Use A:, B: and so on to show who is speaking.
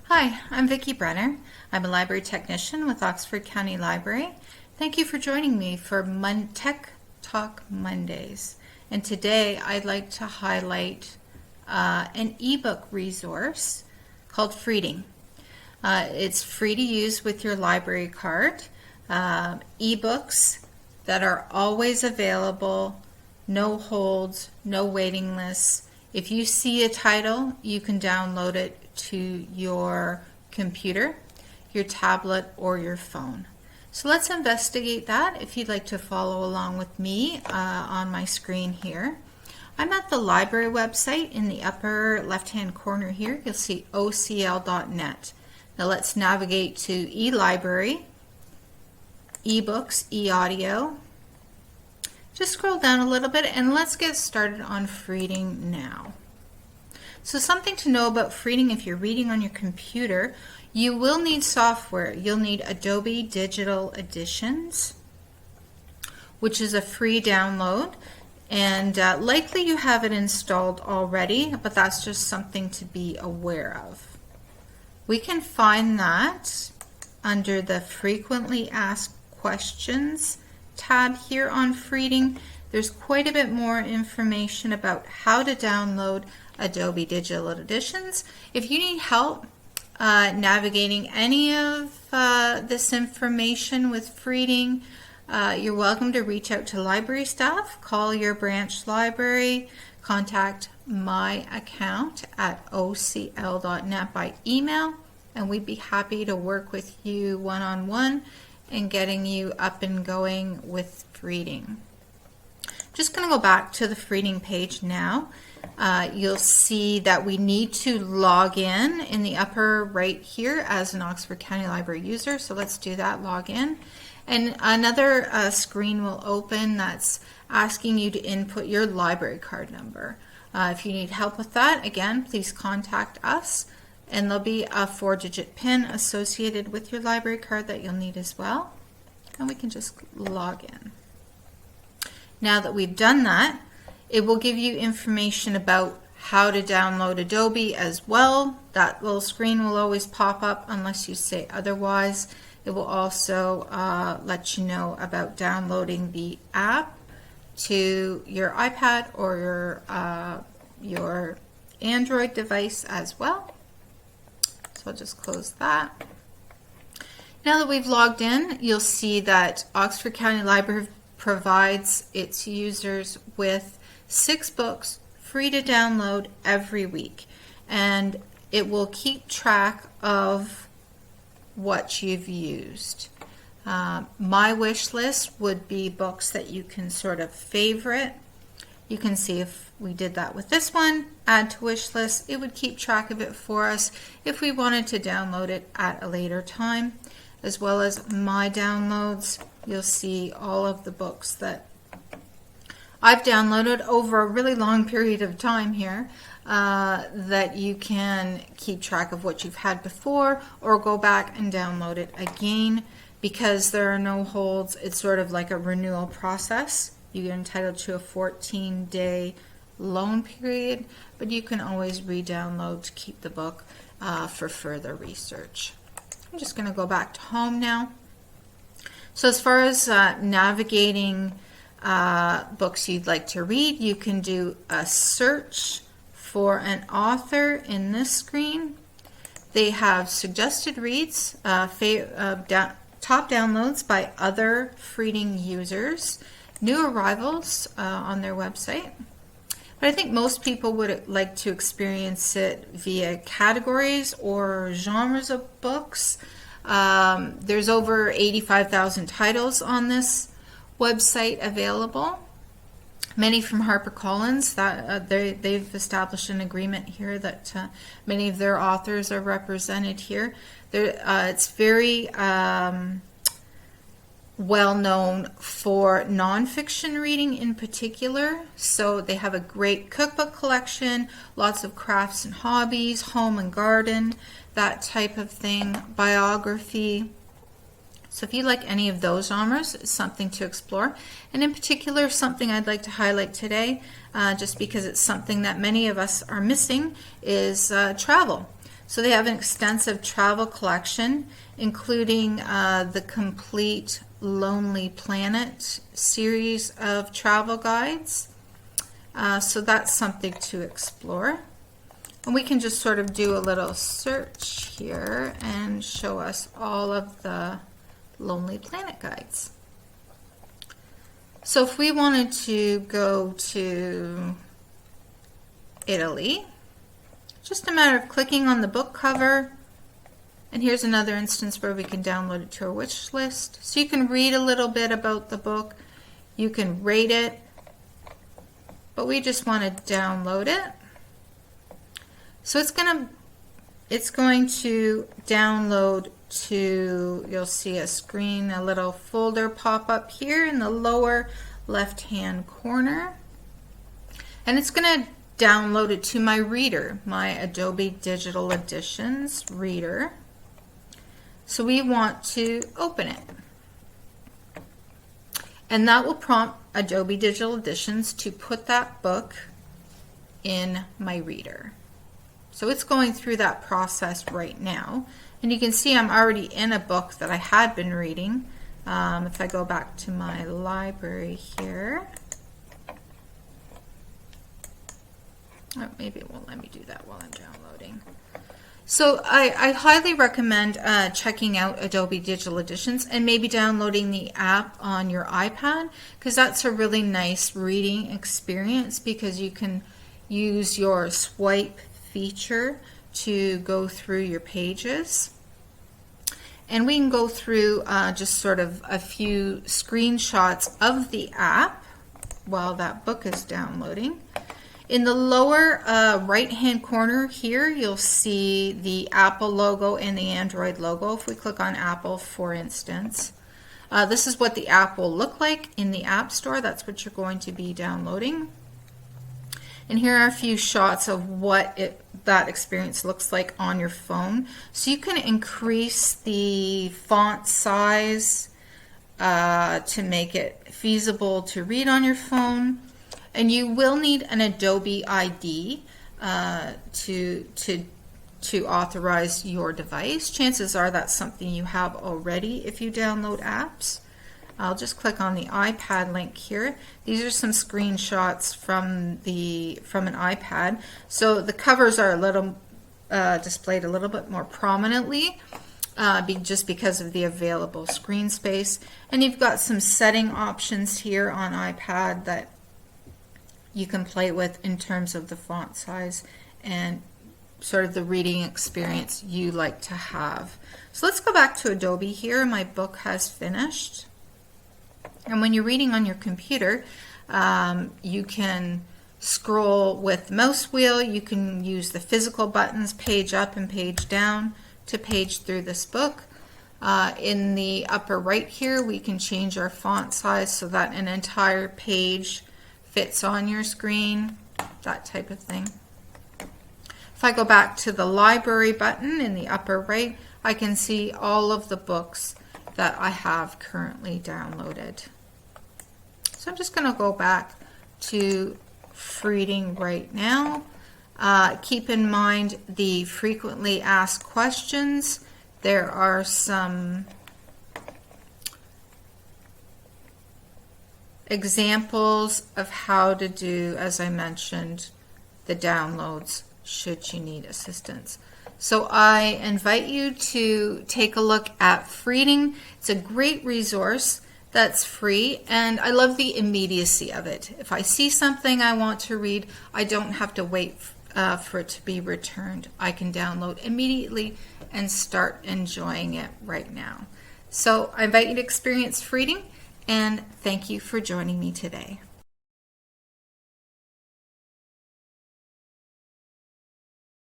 A: Hi, I'm Vicki Brenner. I'm a library technician with Oxford County Library. Thank you for joining me for Tech Talk Mondays. And today I'd like to highlight an ebook resource called Freading. It's free to use with your library card. Ebooks that are always available, no holds, no waiting lists. If you see a title, you can download it to your computer, your tablet, or your phone. So let's investigate that if you'd like to follow along with me on my screen here. I'm at the library website. In the upper left-hand corner here, you'll see ocl.net. Now let's navigate to eLibrary, eBooks, eAudio. Just scroll down a little bit and let's get started on Freading now. So something to know about Freading: if you're reading on your computer, you will need software. You'll need Adobe Digital Editions, which is a free download, and likely you have it installed already, but that's just something to be aware of. We can find that under the Frequently Asked Questions tab here on Freading. There's quite a bit more information about how to download Adobe Digital Editions. If you need help navigating any of this information with Freading, you're welcome to reach out to library staff, call your branch library, contact my account at ocl.net by email, and we'd be happy to work with you one-on-one in getting you up and going with Freading. Just going to go back to the Freading page now. You'll see that we need to log in the upper right here as an Oxford County Library user. So let's do that, log in. And another screen will open that's asking you to input your library card number. If you need help with that, again, please contact us. And there'll be a 4-digit PIN associated with your library card that you'll need as well. And we can just log in. Now that we've done that, it will give you information about how to download Adobe as well. That little screen will always pop up unless you say otherwise. It will also let you know about downloading the app to your iPad or your Android device as well. So I'll just close that. Now that we've logged in, you'll see that Oxford County Library provides its users with 6 books free to download every week, and it will keep track of what you've used. My wish list would be books that you can sort of favorite. You can see if we did that with this one, add to wish list, it would keep track of it for us if we wanted to download it at a later time, as well as my downloads. You'll see all of the books that I've downloaded over a really long period of time here, that you can keep track of what you've had before or go back and download it again. Because there are no holds, it's sort of like a renewal process. You get entitled to a 14-day loan period, but you can always re-download to keep the book for further research. I'm just going to go back to home now. So as far as navigating books you'd like to read, you can do a search for an author in this screen. They have suggested reads, top downloads by other Freading users, new arrivals on their website. But I think most people would like to experience it via categories or genres of books. There's over 85,000 titles on this website available. Many from HarperCollins. They've established an agreement here that many of their authors are represented here. It's very well known for nonfiction reading in particular. So they have a great cookbook collection, lots of crafts and hobbies, home and garden, that type of thing, biography. So if you like any of those genres, it's something to explore. And in particular, something I'd like to highlight today, just because it's something that many of us are missing, is travel. So they have an extensive travel collection, including the complete Lonely Planet series of travel guides. So that's something to explore. And we can just sort of do a little search here and show us all of the Lonely Planet guides. So if we wanted to go to Italy, just a matter of clicking on the book cover, and here's another instance where we can download it to our wish list. So you can read a little bit about the book, you can rate it, but we just want to download it. So it's going to download to, you'll see a screen, a little folder pop up here in the lower left hand corner, and it's going to download it to my reader, my Adobe Digital Editions reader. So we want to open it, and that will prompt Adobe Digital Editions to put that book in my reader. So it's going through that process right now, and you can see I'm already in a book that I had been reading. If I go back to my library here, oh, maybe it won't let me do that while I'm downloading. So I highly recommend checking out Adobe Digital Editions and maybe downloading the app on your iPad, because that's a really nice reading experience, because you can use your swipe feature to go through your pages. And we can go through just sort of a few screenshots of the app while that book is downloading. In the lower right hand corner here, you'll see the Apple logo and the Android logo. If we click on Apple, for instance, this is what the app will look like in the App Store. That's what you're going to be downloading. And here are a few shots of what that experience looks like on your phone. So you can increase the font size to make it feasible to read on your phone. And you will need an Adobe ID to authorize your device. Chances are that's something you have already if you download apps. I'll just click on the iPad link here. These are some screenshots from an iPad. So the covers are a little displayed a little bit more prominently just because of the available screen space. And you've got some setting options here on iPad that you can play with in terms of the font size and sort of the reading experience you like to have. So let's go back to Adobe here. My book has finished. And when you're reading on your computer, you can scroll with the mouse wheel. You can use the physical buttons, page up and page down, to page through this book. In the upper right here, we can change our font size so that an entire page fits on your screen, that type of thing. If I go back to the library button in the upper right, I can see all of the books that I have currently downloaded. So I'm just going to go back to Freading right now. Keep in mind the frequently asked questions. There are some examples of how to do, as I mentioned, the downloads should you need assistance. So I invite you to take a look at Freading. It's a great resource that's free, and I love the immediacy of it. If I see something I want to read, I don't have to wait for it to be returned. I can download immediately and start enjoying it right now. So I invite you to experience Freading, and thank you for joining me today.